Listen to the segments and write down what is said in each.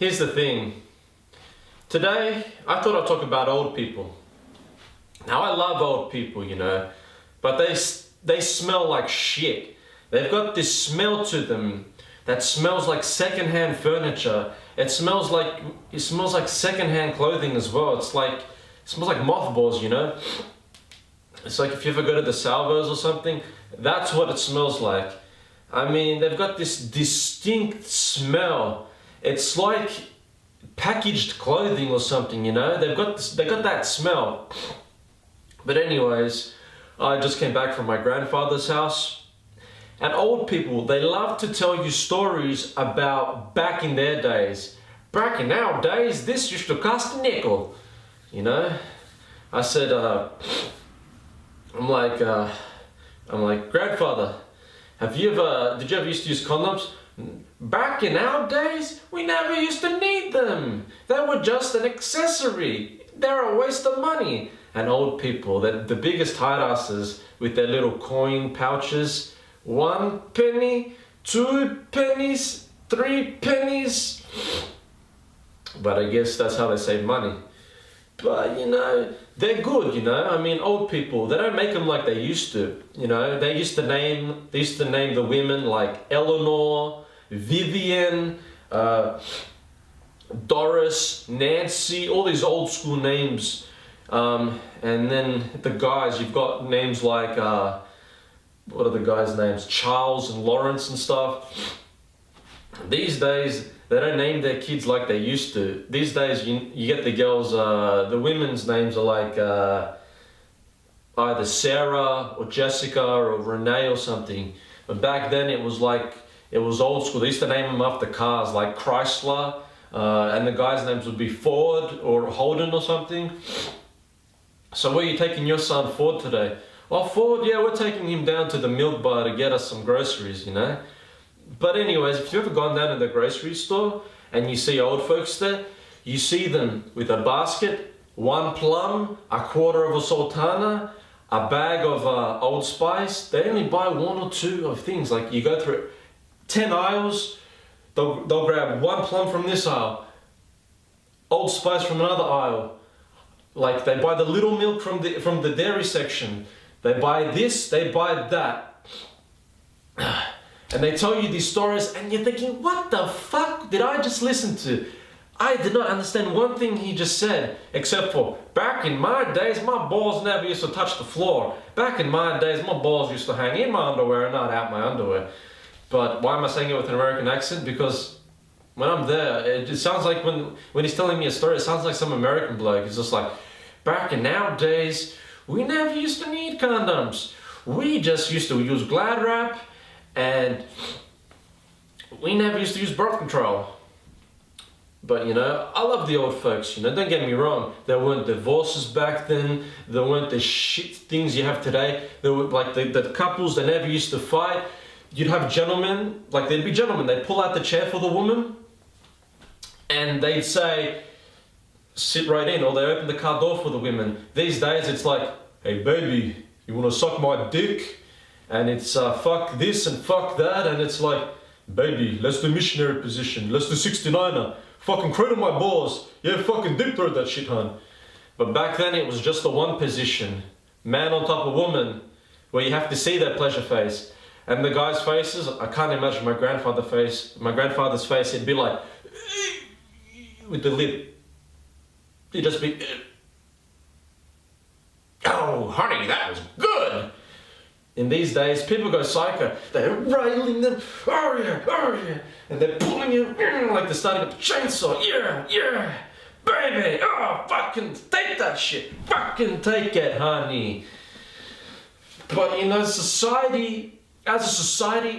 here's the thing. Today, I thought I'd talk about old people. Now, I love old people, you know, but they smell like shit. They've got this smell to them that smells like secondhand furniture. It smells like secondhand clothing as well. It smells like mothballs, you know. It's like if you ever go to the Salvos or something, that's what it smells like. I mean, they've got this distinct smell. It's like packaged clothing or something, you know. They got that smell. But anyways, I just came back from my grandfather's house. And old people, they love to tell you stories about back in their days. Back in our days, this used to cost a nickel. You know? I said, I'm like, grandfather, did you ever used to use condoms? Back in our days, we never used to need them. They were just an accessory. They're a waste of money. And old people, the biggest hide asses with their little coin pouches. 1 penny, 2 pennies, 3 pennies. But I guess that's how they save money. But you know, they're good, you know. I mean, old people, they don't make them like they used to. You know, they used to name the women like Eleanor, Vivian, Doris, Nancy, all these old school names. And then the guys, you've got names like, what are the guys' names? Charles and Lawrence and stuff. These days, they don't name their kids like they used to. These days, you get the girls, the women's names are like either Sarah or Jessica or Renee or something. But back then, it was old school. They used to name them after cars like Chrysler, and the guys' names would be Ford or Holden or something. So where are you taking your son Ford today? Well, Ford, yeah, we're taking him down to the milk bar to get us some groceries, you know. But anyways, if you've ever gone down to the grocery store and you see old folks there, you see them with a basket, 1 plum, a quarter of a sultana, a bag of Old Spice. They only buy 1 or 2 of things. Like you go through 10 aisles, they'll grab 1 plum from this aisle, Old Spice from another aisle. Like they buy the little milk from the dairy section. They buy this, they buy that. And they tell you these stories and you're thinking, what the fuck did I just listen to? I did not understand one thing he just said, except for, back in my days, my balls never used to touch the floor. Back in my days, my balls used to hang in my underwear and not out my underwear. But why am I saying it with an American accent? Because when I'm there, it sounds like when he's telling me a story, it sounds like some American bloke. He's just like, back in our days, we never used to need condoms. We just used to use Glad wrap, and we never used to use birth control. But you know, I love the old folks, you know, don't get me wrong. There weren't divorces back then. There weren't the shit things you have today. There were like the couples, they never used to fight. You'd have gentlemen, like they'd be gentlemen, they'd pull out the chair for the woman and they'd say, sit right in, or they open the car door for the women. These days it's like, hey baby, you wanna suck my dick? And it's fuck this and fuck that, and it's like, baby, let's do missionary position, let's do 69er, fucking cradle my balls, yeah, fucking deep throat that shit, hun. But back then it was just the one position, man on top of woman, where you have to see their pleasure face. And the guys' faces, I can't imagine my grandfather's face, he'd be like, with the lip. He'd just be, oh, honey, that was good. In these days, people go psycho. They're railing them, oh yeah, and they're pulling you like they're starting up a chainsaw, yeah, baby, oh, fucking take that shit, fucking take it, honey. But you know, as a society,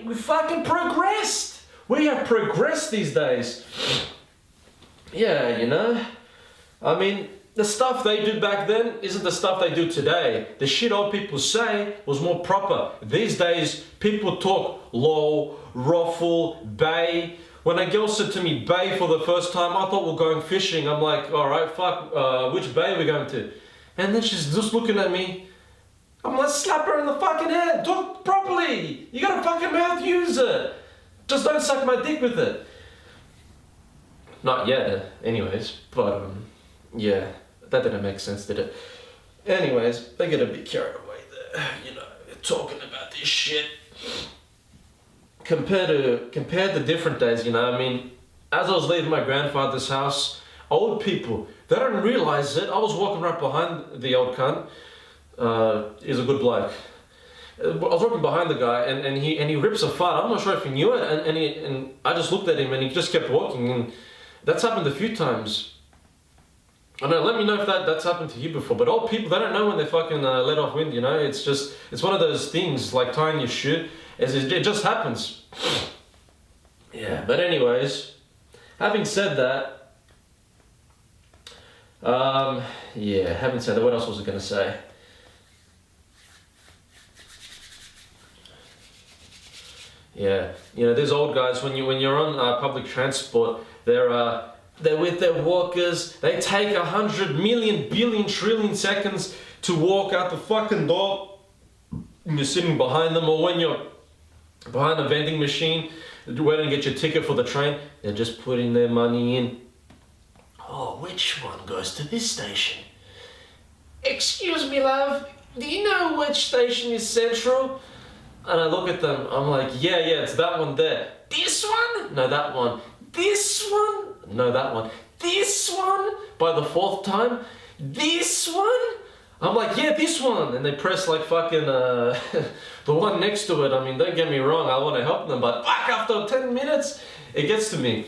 we fucking progressed. We have progressed these days. Yeah, you know, I mean, the stuff they did back then isn't the stuff they do today. The shit old people say was more proper. These days, people talk lol, ruffle, bay. When a girl said to me bay for the first time, I thought we're going fishing. I'm like, alright, fuck, which bay are we going to? And then she's just looking at me. I'm like, slap her in the fucking head. Talk properly. You got a fucking mouth, use it. Just don't suck my dick with it. Not yet, anyways. But yeah, that didn't make sense, did it? Anyways, they get a bit carried away there, you know, talking about this shit. Compared to different days, you know, I mean, as I was leaving my grandfather's house, old people, they don't realize it. I was walking right behind the old cunt. He's a good bloke. I was walking behind the guy, and he rips a fart. I'm not sure if he knew it, and I just looked at him, and he just kept walking, and that's happened a few times. I know, let me know if that's happened to you before, but old people, they don't know when they fucking let off wind, you know? It's one of those things, like tying your shoe, it just happens. Yeah, but anyways, having said that, what else was I gonna say? Yeah, you know, these old guys, when you're on public transport, they're with their walkers. They take 100 million, billion, trillion seconds to walk out the fucking door. And you're sitting behind them, or when you're behind a vending machine, waiting to get your ticket for the train, they're just putting their money in. Oh, which one goes to this station? Excuse me, love, do you know which station is Central? And I look at them, I'm like, yeah, it's that one there. This one? No, that one. This one? No, that one. This one? By the fourth time? This one? I'm like, yeah, this one. And they press like fucking the one next to it. I mean, don't get me wrong, I want to help them, but fuck, after 10 minutes, it gets to me.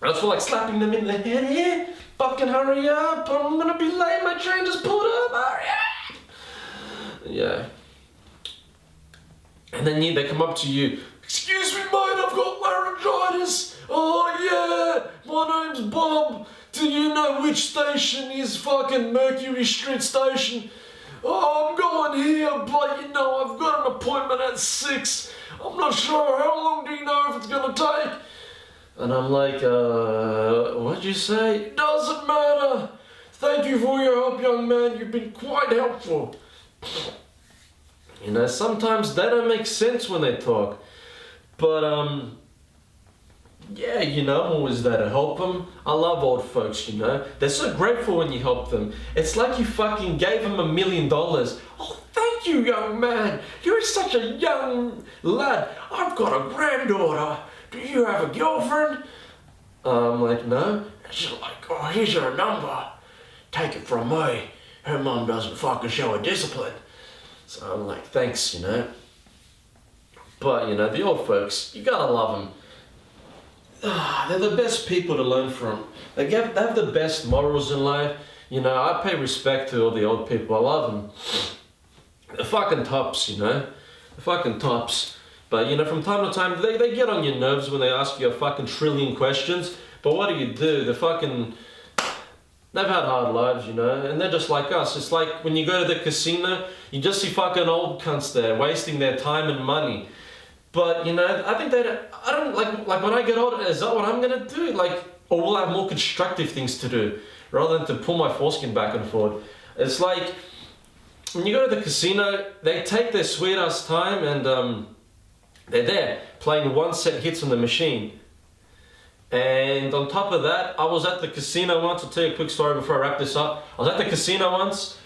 I just feel like slapping them in the head. Here, fucking hurry up, I'm gonna be late, my train just pulled up, hurry up. Yeah. And then they come up to you, excuse me mate, I've got laryngitis. Oh yeah, my name's Bob. Do you know which station is fucking Mercury Street Station? Oh, I'm going here, but you know, I've got an appointment at 6. I'm not sure, how long do you know if it's gonna take? And I'm like, what'd you say? Doesn't matter. Thank you for your help, young man, you've been quite helpful. You know, sometimes they don't make sense when they talk. But, yeah, you know, I'm always there to help them. I love old folks, you know. They're so grateful when you help them. It's like you fucking gave them $1 million. Oh, thank you, young man. You're such a young lad. I've got a granddaughter. Do you have a girlfriend? I'm like, no. She's like, oh, here's her number. Take it from me. Her mum doesn't fucking show her discipline. So I'm like, thanks, you know. But, you know, the old folks, you gotta love them. They're the best people to learn from. They have the best morals in life. You know, I pay respect to all the old people. I love them. They're fucking tops, you know. They're fucking tops. But, you know, from time to time, they get on your nerves when they ask you a fucking trillion questions. But what do? They've had hard lives, you know, and they're just like us. It's like when you go to the casino, you just see fucking old cunts there, wasting their time and money. But, you know, I think I don't, like when I get older, is that what I'm gonna do? Like, or will I have more constructive things to do, rather than to pull my foreskin back and forth? It's like, when you go to the casino, they take their sweet ass time and they're there, playing 1 set hits on the machine. And on top of that, I was at the casino once. I'll tell you a quick story before I wrap this up. I was at the casino once.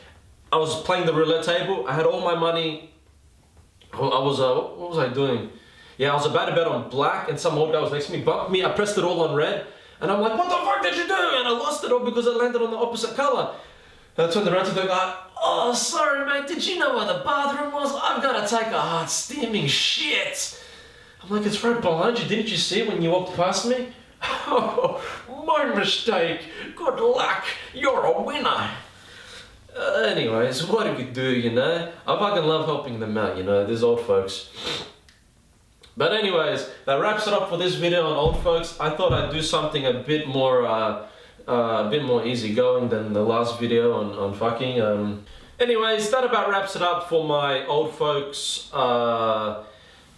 I was playing the roulette table. I had all my money. What was I doing? Yeah, I was about to bet on black, and some old guy was next to me, bumped me. I pressed it all on red, and I'm like, what the fuck did you do? And I lost it all because I landed on the opposite color. And I turned around to the guy, oh, sorry mate, did you know where the bathroom was? I've got to take a hot steaming shit. I'm like, it's right behind you. Didn't you see it when you walked past me? Oh, my mistake. Good luck. You're a winner. Anyways, what do we do, you know? I fucking love helping them out, you know, these old folks. But anyways, that wraps it up for this video on old folks. I thought I'd do something a bit more easygoing than the last video on fucking. Anyways, that about wraps it up for my old folks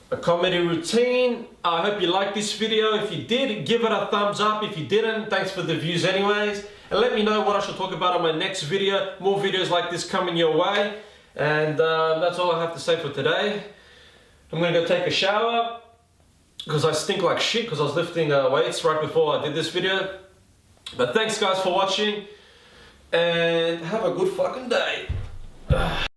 a comedy routine. I hope you liked this video. If you did, give it a thumbs up. If you didn't, thanks for the views anyways. And let me know what I should talk about on my next video. More videos like this coming your way. And that's all I have to say for today. I'm gonna go take a shower. because I stink like shit because I was lifting weights right before I did this video. But thanks guys for watching, and have a good fucking day.